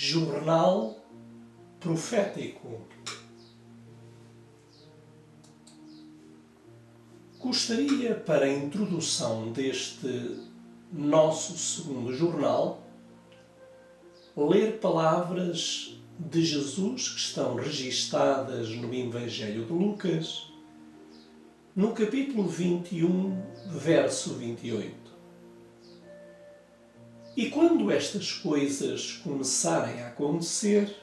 Jornal Profético. Gostaria, para a introdução deste nosso segundo jornal, ler palavras de Jesus que estão registadas no Evangelho de Lucas, no capítulo 21, verso 28. E quando estas coisas começarem a acontecer,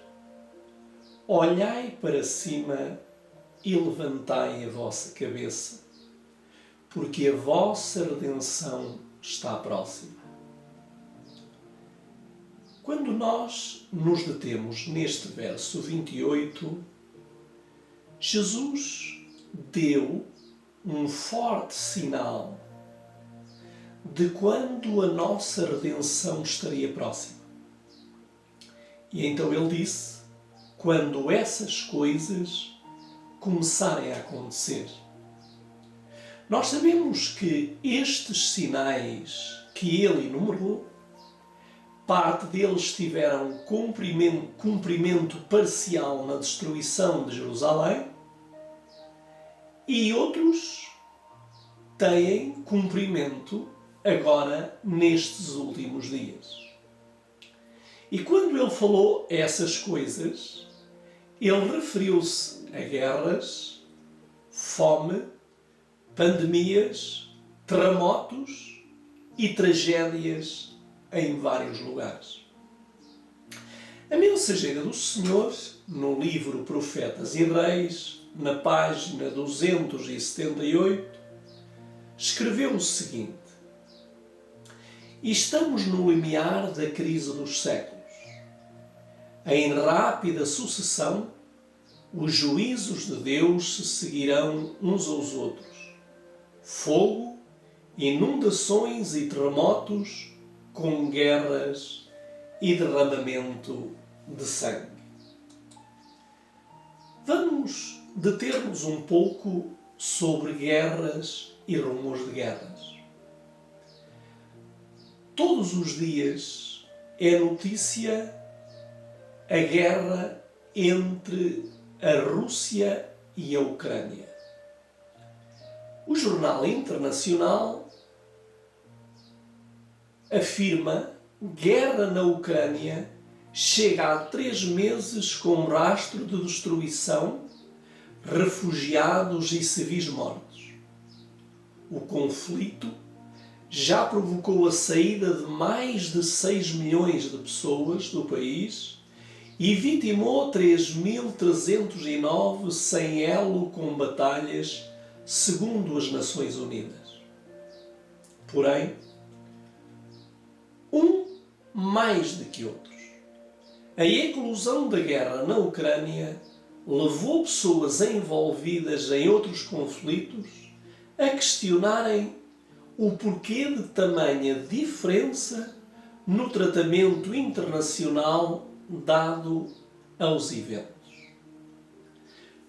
olhai para cima e levantai a vossa cabeça, porque a vossa redenção está próxima. Quando nós nos detemos neste verso 28, Jesus deu um forte sinal de quando a nossa redenção estaria próxima. E então ele disse, quando essas coisas começarem a acontecer. Nós sabemos que estes sinais que ele enumerou, parte deles tiveram cumprimento parcial na destruição de Jerusalém e outros têm cumprimento agora nestes últimos dias. E quando ele falou essas coisas, ele referiu-se a guerras, fome, pandemias, terremotos e tragédias em vários lugares. A mensageira do Senhor, no livro Profetas e Reis, na página 278, escreveu o seguinte: estamos no limiar da crise dos séculos. Em rápida sucessão, os juízos de Deus se seguirão uns aos outros. Fogo, inundações e terremotos, com guerras e derramamento de sangue. Vamos deter-nos um pouco sobre guerras e rumores de guerras. Todos os dias é notícia a guerra entre a Rússia e a Ucrânia. O Jornal Internacional afirma guerra na Ucrânia chega a 3 meses com rastro de destruição, refugiados e civis mortos. O conflito já provocou a saída de mais de 6 milhões de pessoas do país e vitimou 3.309 sem elo com batalhas, segundo as Nações Unidas. Porém, mais do que outros, a eclosão da guerra na Ucrânia levou pessoas envolvidas em outros conflitos a questionarem o porquê de tamanha diferença no tratamento internacional dado aos eventos.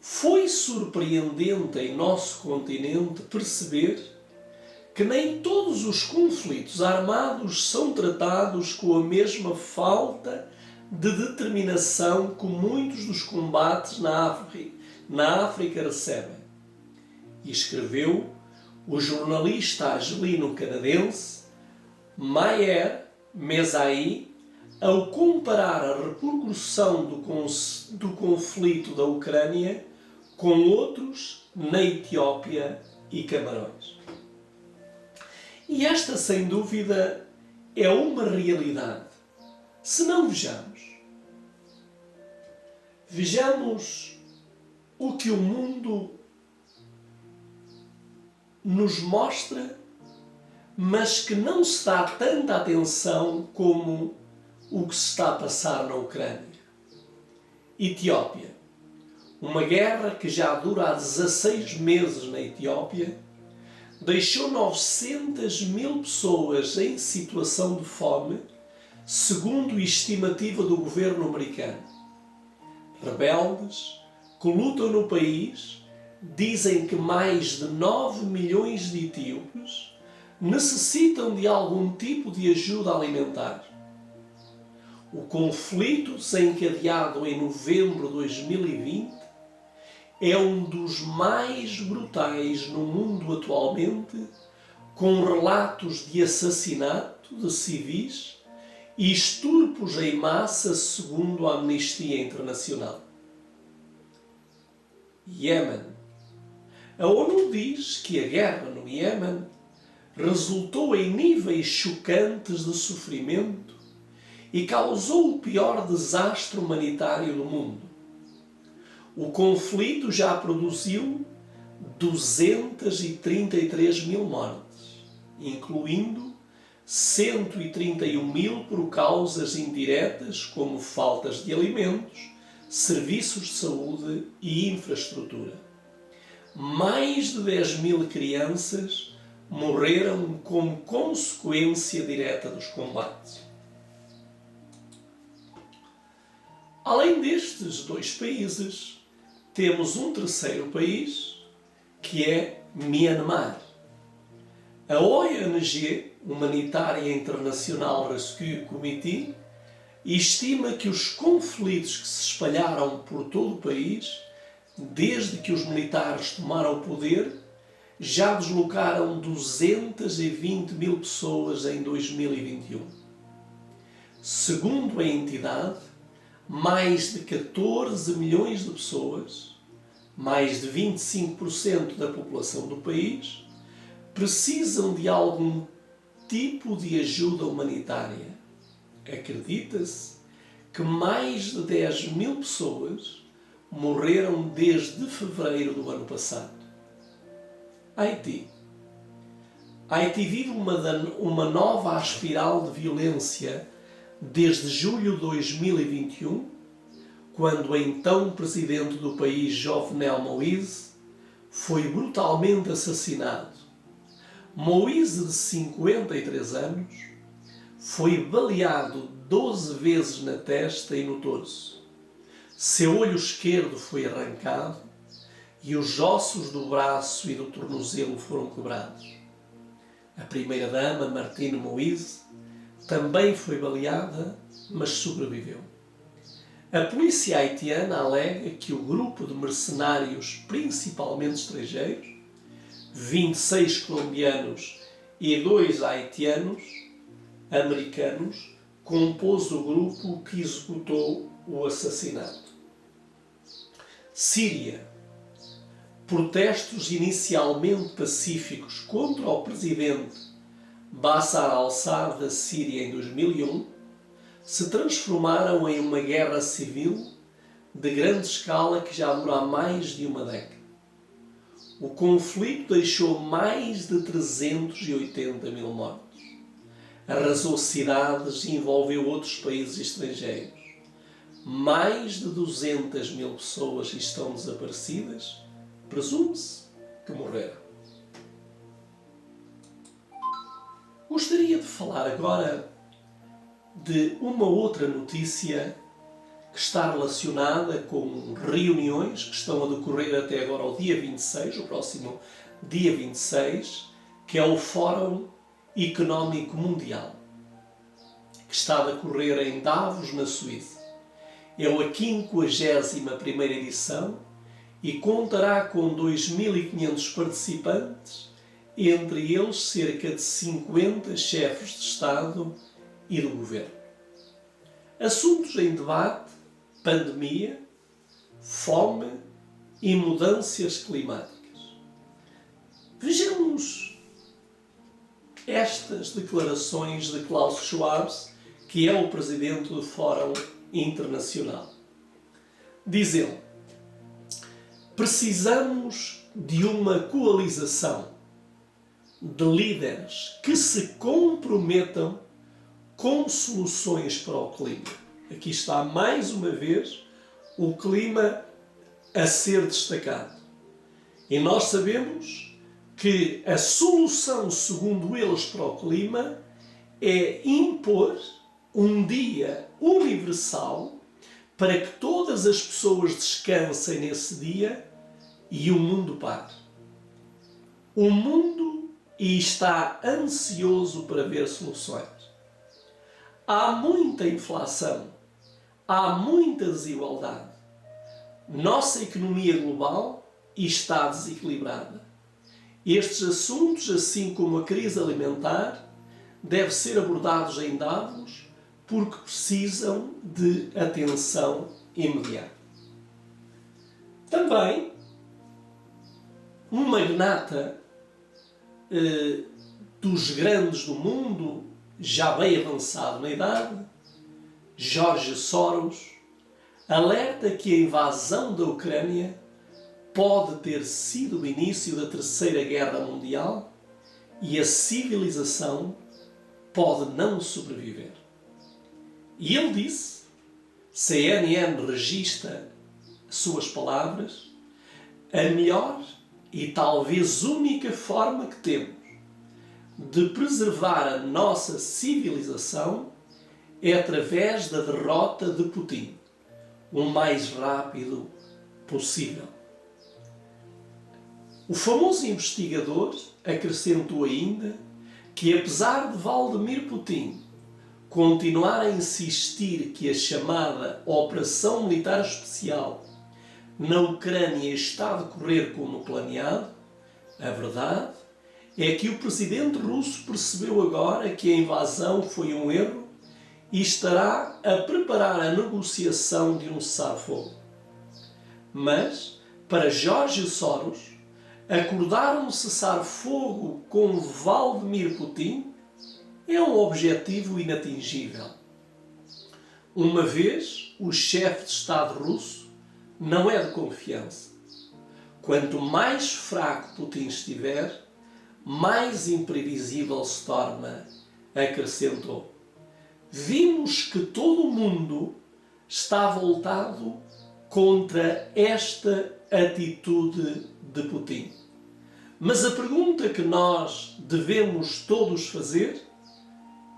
Foi surpreendente em nosso continente perceber que nem todos os conflitos armados são tratados com a mesma falta de determinação que muitos dos combates na África recebem. E escreveu o jornalista argelino-canadense Maher Mezahi ao comparar a repercussão do conflito da Ucrânia com outros na Etiópia e Camarões. E esta, sem dúvida, é uma realidade. Se não vejamos o que o mundo nos mostra, mas que não se dá tanta atenção como o que se está a passar na Ucrânia. Etiópia. Uma guerra que já dura há 16 meses na Etiópia, deixou 900.000 pessoas em situação de fome, segundo a estimativa do governo americano. Rebeldes que lutam no país dizem que mais de 9 milhões de etíopes necessitam de algum tipo de ajuda alimentar. O conflito desencadeado em novembro de 2020 é um dos mais brutais no mundo atualmente, com relatos de assassinato de civis e estupros em massa, segundo a Amnistia Internacional. Iêmen. A ONU diz que a guerra no Iêmen resultou em níveis chocantes de sofrimento e causou o pior desastre humanitário do mundo. O conflito já produziu 233 mil mortes, incluindo 131 mil por causas indiretas como faltas de alimentos, serviços de saúde e infraestrutura. Mais de 10 mil crianças morreram como consequência direta dos combates. Além destes dois países, temos um terceiro país, que é Myanmar. A ONG, Humanitária Internacional Rescue Committee, estima que os conflitos que se espalharam por todo o país, desde que os militares tomaram o poder, já deslocaram 220 mil pessoas em 2021. Segundo a entidade, mais de 14 milhões de pessoas, mais de 25% da população do país, precisam de algum tipo de ajuda humanitária. Acredita-se que mais de 10 mil pessoas morreram desde fevereiro do ano passado. Haiti. Haiti vive uma nova espiral de violência desde julho de 2021, quando o então presidente do país, Jovenel Moïse, foi brutalmente assassinado. Moïse, de 53 anos, foi baleado 12 vezes na testa e no torso. Seu olho esquerdo foi arrancado e os ossos do braço e do tornozelo foram quebrados. A primeira-dama, Martine Moïse, também foi baleada, mas sobreviveu. A polícia haitiana alega que o grupo de mercenários, principalmente estrangeiros, 26 colombianos e 2 haitianos, americanos, compôs o grupo que executou o assassinato. Síria. Protestos inicialmente pacíficos contra o presidente Bashar al-Assad da Síria em 2001 se transformaram em uma guerra civil de grande escala que já dura há mais de uma década. O conflito deixou mais de 380 mil mortos. Arrasou cidades e envolveu outros países estrangeiros. Mais de 200 mil pessoas estão desaparecidas. Presume-se que morreram. Gostaria de falar agora de uma outra notícia que está relacionada com reuniões que estão a decorrer até agora ao dia 26, o próximo dia 26, que é o Fórum Económico Mundial, que está a decorrer em Davos, na Suíça. É a 51ª edição e contará com 2.500 participantes, entre eles cerca de 50 chefes de Estado e do Governo. Assuntos em debate: pandemia, fome e mudanças climáticas. Vejamos estas declarações de Klaus Schwab, que é o presidente do Fórum Internacional. Diz ele: precisamos de uma coalização de líderes que se comprometam com soluções para o clima. Aqui está mais uma vez o clima a ser destacado. E nós sabemos que a solução, segundo eles, para o clima é impor um dia universal para que todas as pessoas descansem nesse dia e o mundo pare. O mundo está ansioso para ver soluções. Há muita inflação, há muita desigualdade. Nossa economia global está desequilibrada. Estes assuntos, assim como a crise alimentar, devem ser abordados em Davos porque precisam de atenção imediata. Também, um magnata dos grandes do mundo, já bem avançado na idade, George Soros, alerta que a invasão da Ucrânia pode ter sido o início da Terceira Guerra Mundial e a civilização pode não sobreviver. E ele disse, CNN registra suas palavras, a melhor e talvez única forma que temos de preservar a nossa civilização é através da derrota de Putin, o mais rápido possível. O famoso investigador acrescentou ainda que, apesar de Vladimir Putin continuar a insistir que a chamada Operação Militar Especial na Ucrânia está a decorrer como planeado, a verdade é que o presidente russo percebeu agora que a invasão foi um erro e estará a preparar a negociação de um cessar-fogo. Mas, para George Soros, acordar um cessar-fogo com Vladimir Putin é um objetivo inatingível. Uma vez, o chefe de Estado russo não é de confiança. Quanto mais fraco Putin estiver, mais imprevisível se torna, acrescentou. Vimos que todo o mundo está voltado contra esta atitude de Putin. Mas a pergunta que nós devemos todos fazer,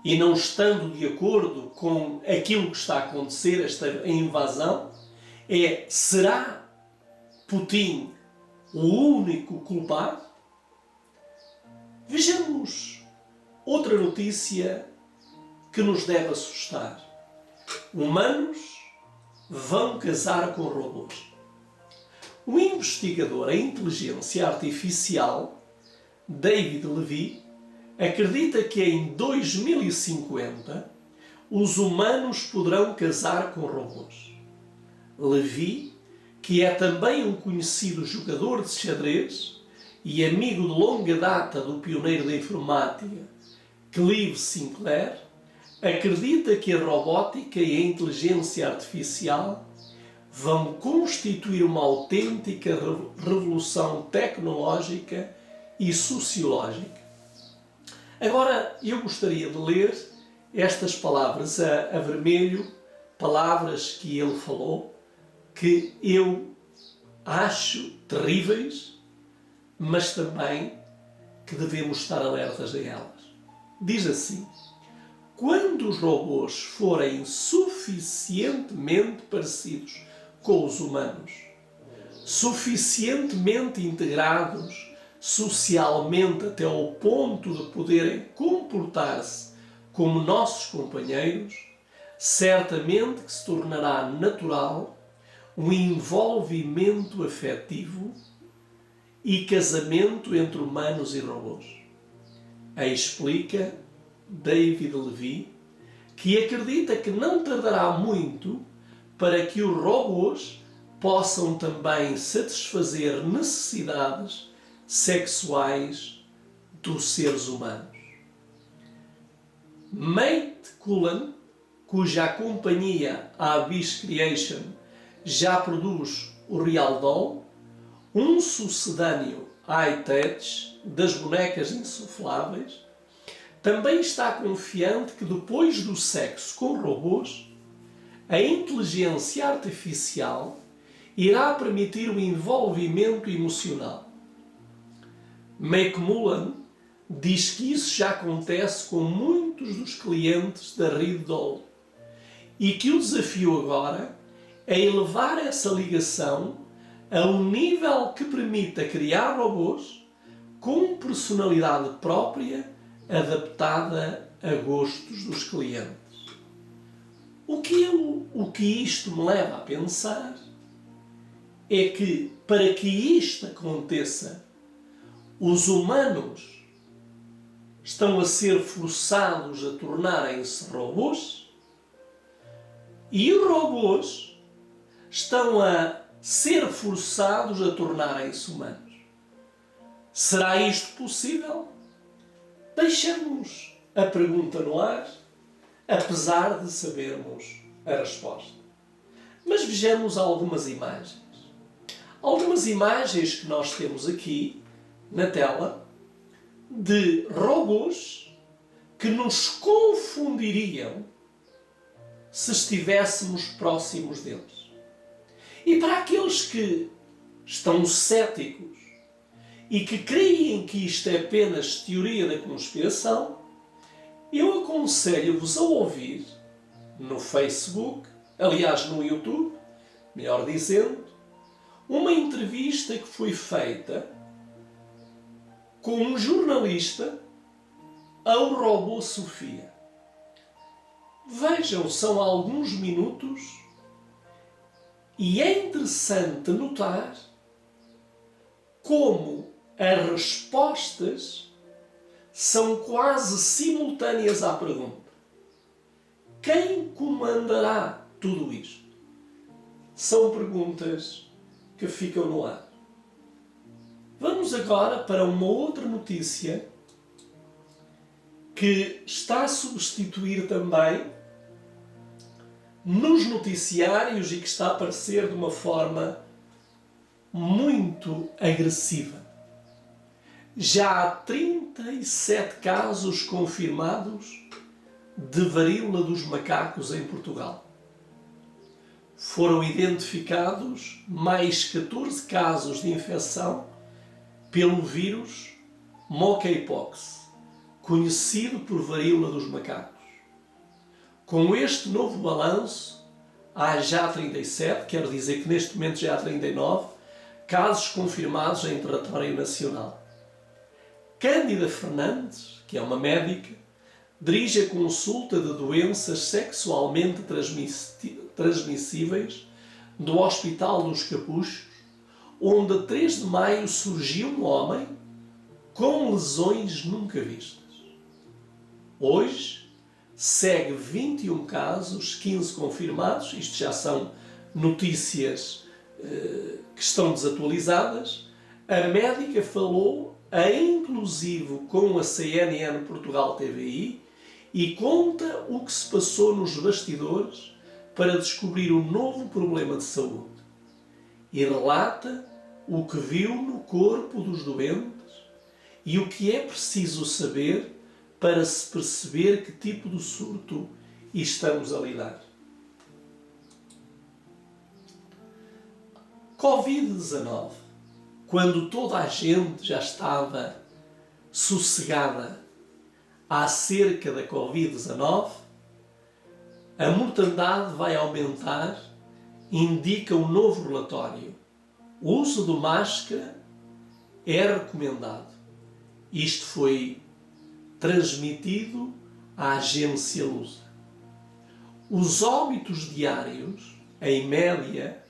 e não estando de acordo com aquilo que está a acontecer, esta invasão, é: será Putin o único culpado? Vejamos outra notícia que nos deve assustar. Humanos vão casar com robôs. O investigador em inteligência artificial, David Levy, acredita que em 2050 os humanos poderão casar com robôs. Levy, que é também um conhecido jogador de xadrez e amigo de longa data do pioneiro da informática, Clive Sinclair, acredita que a robótica e a inteligência artificial vão constituir uma autêntica revolução tecnológica e sociológica. Agora, eu gostaria de ler estas palavras a vermelho, palavras que ele falou, que eu acho terríveis, mas também que devemos estar alertas a elas. Diz assim: quando os robôs forem suficientemente parecidos com os humanos, suficientemente integrados socialmente até ao ponto de poderem comportar-se como nossos companheiros, certamente que se tornará natural um envolvimento afetivo e casamento entre humanos e robôs. Aí explica David Levy, que acredita que não tardará muito para que os robôs possam também satisfazer necessidades sexuais dos seres humanos. Mate Cullen, cuja companhia Abyss Creation já produz o Real Doll, um sucedâneo high-tech das bonecas insufláveis, também está confiante que depois do sexo com robôs, a inteligência artificial irá permitir o envolvimento emocional. McMullen diz que isso já acontece com muitos dos clientes da Real Doll e que o desafio agora é elevar essa ligação a um nível que permita criar robôs com personalidade própria adaptada a gostos dos clientes. O que isto me leva a pensar é que, para que isto aconteça, os humanos estão a ser forçados a tornarem-se robôs e os robôs estão a ser forçados a tornarem-se humanos. Será isto possível? Deixamos a pergunta no ar, apesar de sabermos a resposta. Mas vejamos algumas imagens. Algumas imagens que nós temos aqui na tela de robôs que nos confundiriam se estivéssemos próximos deles. E para aqueles que estão céticos e que creem que isto é apenas teoria da conspiração, eu aconselho-vos a ouvir no Facebook, aliás no YouTube, melhor dizendo, uma entrevista que foi feita com um jornalista ao robô Sofia. Vejam, são alguns minutos e é interessante notar como as respostas são quase simultâneas à pergunta: quem comandará tudo isto? São perguntas que ficam no ar. Vamos agora para uma outra notícia que está a substituir também nos noticiários e que está a aparecer de uma forma muito agressiva. Já há 37 casos confirmados de varíola dos macacos em Portugal. Foram identificados mais 14 casos de infecção pelo vírus Monkeypox, conhecido por varíola dos macacos. Com este novo balanço, há já 37, quero dizer que neste momento já há 39, casos confirmados em território nacional. Cândida Fernandes, que é uma médica, dirige a consulta de doenças sexualmente transmissíveis do Hospital dos Capuchos, onde a 3 de maio surgiu um homem com lesões nunca vistas. Hoje segue 21 casos, 15 confirmados, isto já são notícias que estão desatualizadas. A médica falou inclusive com a CNN Portugal TVI e conta o que se passou nos bastidores para descobrir um novo problema de saúde. E relata o que viu no corpo dos doentes e o que é preciso saber para se perceber que tipo de surto estamos a lidar. Covid-19. Quando toda a gente já estava sossegada acerca da Covid-19, a mortandade vai aumentar, indica um novo relatório. O uso de máscara é recomendado. Isto foi transmitido à agência Lusa. Os óbitos diários, em média,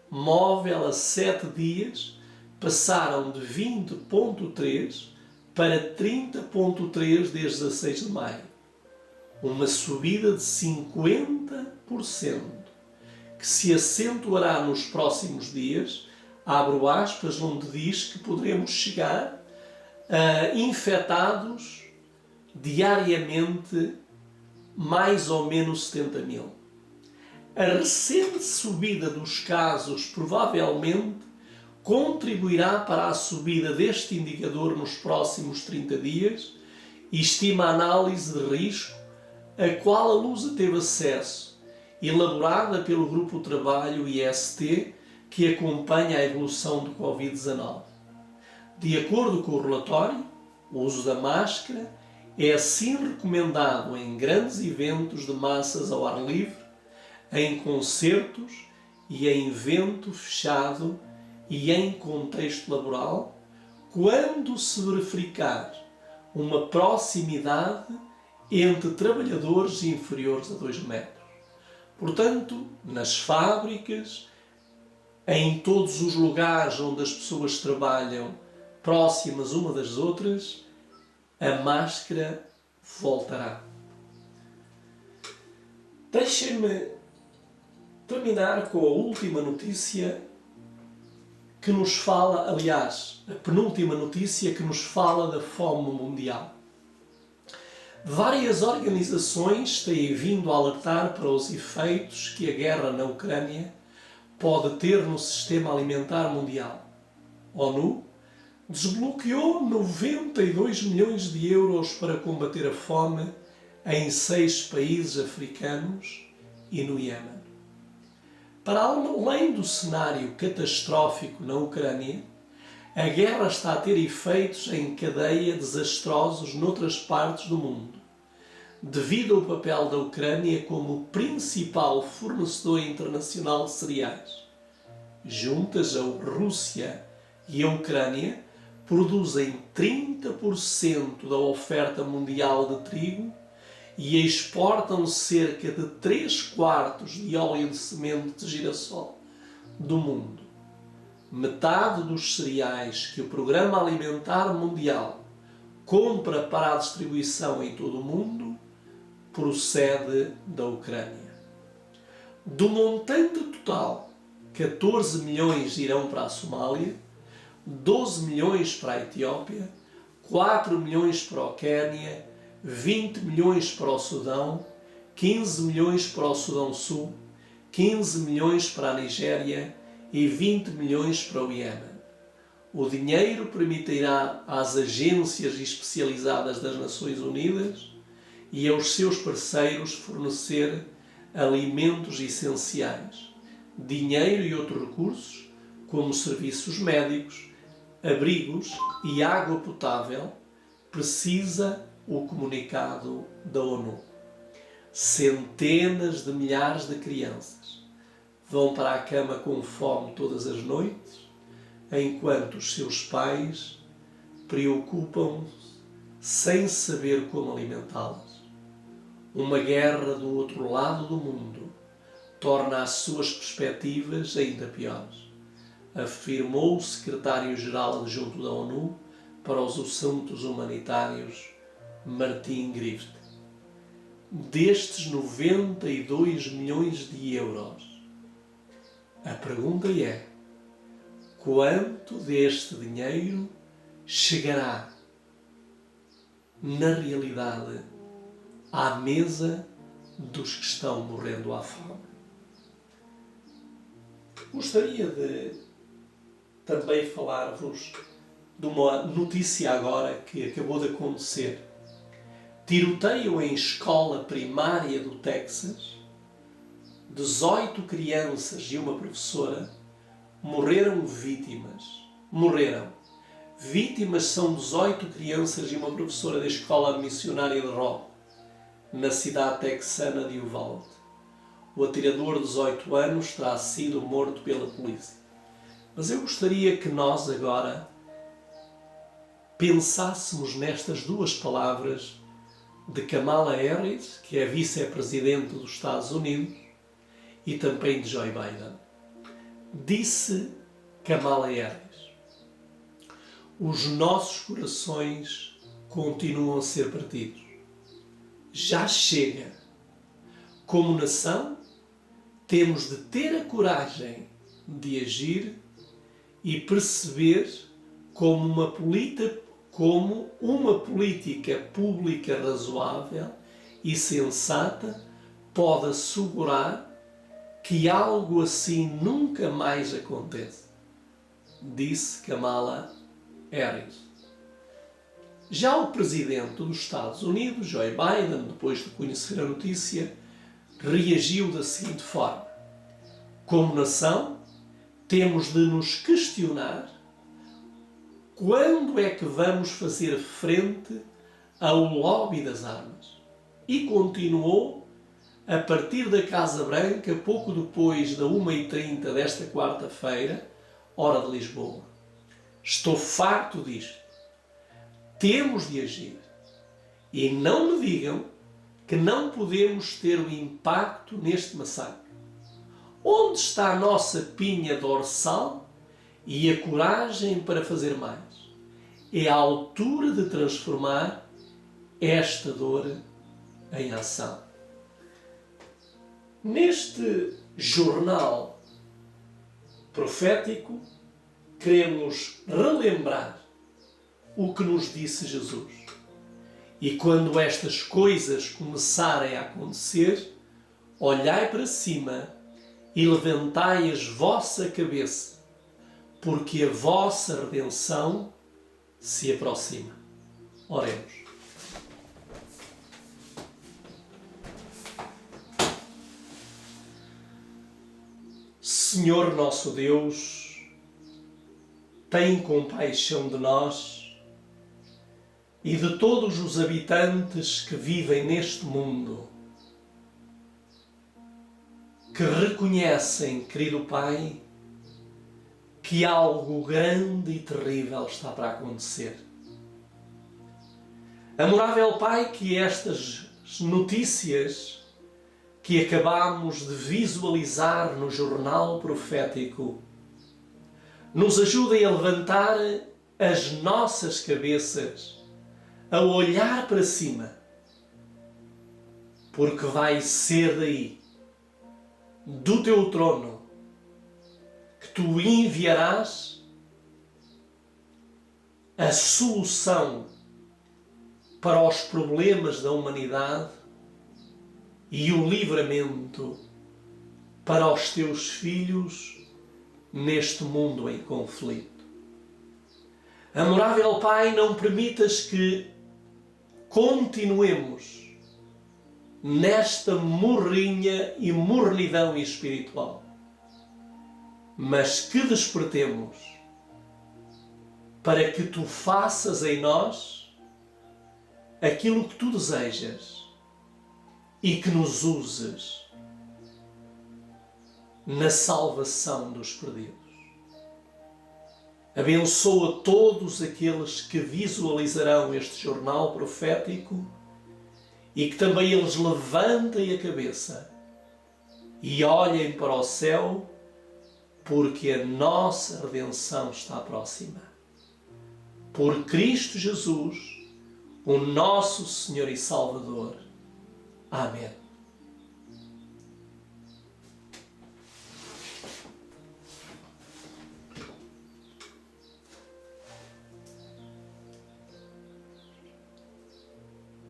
móvel a 7 dias, passaram de 20,3 para 30,3 desde 16 de maio. Uma subida de 50%, que se acentuará nos próximos dias, abro aspas, onde diz que poderemos chegar a infectados diariamente mais ou menos 70 mil. A recente subida dos casos provavelmente contribuirá para a subida deste indicador nos próximos 30 dias e estima a análise de risco a qual a Lusa teve acesso, elaborada pelo Grupo de Trabalho IST, que acompanha a evolução do Covid-19. De acordo com o relatório, o uso da máscara é assim recomendado em grandes eventos de massas ao ar livre, em concertos e em evento fechado e em contexto laboral, quando se verificar uma proximidade entre trabalhadores inferiores a 2 metros. Portanto, nas fábricas, em todos os lugares onde as pessoas trabalham próximas uma das outras, a máscara voltará. Deixem-me terminar com a última notícia que nos fala, aliás, a penúltima notícia que nos fala da fome mundial. Várias organizações têm vindo a alertar para os efeitos que a guerra na Ucrânia pode ter no sistema alimentar mundial. A ONU desbloqueou 92 milhões de euros para combater a fome em 6 países africanos e no Iêmen. Para além do cenário catastrófico na Ucrânia, a guerra está a ter efeitos em cadeia desastrosos noutras partes do mundo, devido ao papel da Ucrânia como principal fornecedor internacional de cereais. Juntas, a Rússia e a Ucrânia produzem 30% da oferta mundial de trigo e exportam cerca de 3/4 de óleo de semente de girassol do mundo. Metade dos cereais que o Programa Alimentar Mundial compra para a distribuição em todo o mundo procede da Ucrânia. Do montante total, 14 milhões irão para a Somália, 12 milhões para a Etiópia, 4 milhões para o Quênia, 20 milhões para o Sudão, 15 milhões para o Sudão Sul, 15 milhões para a Nigéria e 20 milhões para o Iêmen. O dinheiro permitirá às agências especializadas das Nações Unidas e aos seus parceiros fornecer alimentos essenciais, dinheiro e outros recursos, como serviços médicos, abrigos e água potável, precisa o comunicado da ONU. Centenas de milhares de crianças vão para a cama com fome todas as noites, enquanto os seus pais preocupam-se sem saber como alimentá-las. Uma guerra do outro lado do mundo torna as suas perspectivas ainda piores, afirmou o secretário-geral adjunto da ONU para os assuntos humanitários, Martin Griffiths. Destes 92 milhões de euros, a pergunta é: quanto deste dinheiro chegará, na realidade, à mesa dos que estão morrendo à fome? Gostaria de também falar-vos de uma notícia agora que acabou de acontecer. Tiroteio em escola primária do Texas. 18 crianças e uma professora morreram vítimas. Vítimas são 18 crianças e uma professora da escola missionária de Robb, na cidade texana de Uvalde. O atirador de 18 anos terá sido morto pela polícia. Mas eu gostaria que nós agora pensássemos nestas duas palavras de Kamala Harris, que é vice-presidente dos Estados Unidos, e também de Joe Biden. Disse Kamala Harris: os nossos corações continuam a ser partidos. Já chega. Como nação, temos de ter a coragem de agir e perceber como uma política pública razoável e sensata pode assegurar que algo assim nunca mais aconteça, disse Kamala Harris. Já o presidente dos Estados Unidos, Joe Biden, depois de conhecer a notícia, reagiu da seguinte forma: como nação, temos de nos questionar quando é que vamos fazer frente ao lobby das armas. E continuou: a partir da Casa Branca, pouco depois da 1h30 desta quarta-feira, hora de Lisboa. Estou farto disto. Temos de agir. E não me digam que não podemos ter o impacto neste massacre? Onde está a nossa pinha dorsal e a coragem para fazer mais? É a altura de transformar esta dor em ação. Neste jornal profético, queremos relembrar o que nos disse Jesus. E quando estas coisas começarem a acontecer, olhai para cima e levantai a vossa cabeça, porque a vossa redenção se aproxima. Oremos. Senhor nosso Deus, tem compaixão de nós e de todos os habitantes que vivem neste mundo, que reconhecem, querido Pai, que algo grande e terrível está para acontecer. Amorável Pai, que estas notícias que acabamos de visualizar no jornal profético nos ajudem a levantar as nossas cabeças, a olhar para cima, porque vai ser daí, do teu trono, que tu enviarás a solução para os problemas da humanidade e o livramento para os teus filhos neste mundo em conflito. Amorável Pai, não permitas que continuemos nesta morrinha e mornidão espiritual, mas que despertemos para que tu faças em nós aquilo que tu desejas e que nos uses na salvação dos perdidos. Abençoa todos aqueles que visualizarão este jornal profético e que também eles levantem a cabeça e olhem para o céu, porque a nossa redenção está próxima. Por Cristo Jesus, o nosso Senhor e Salvador. Amém.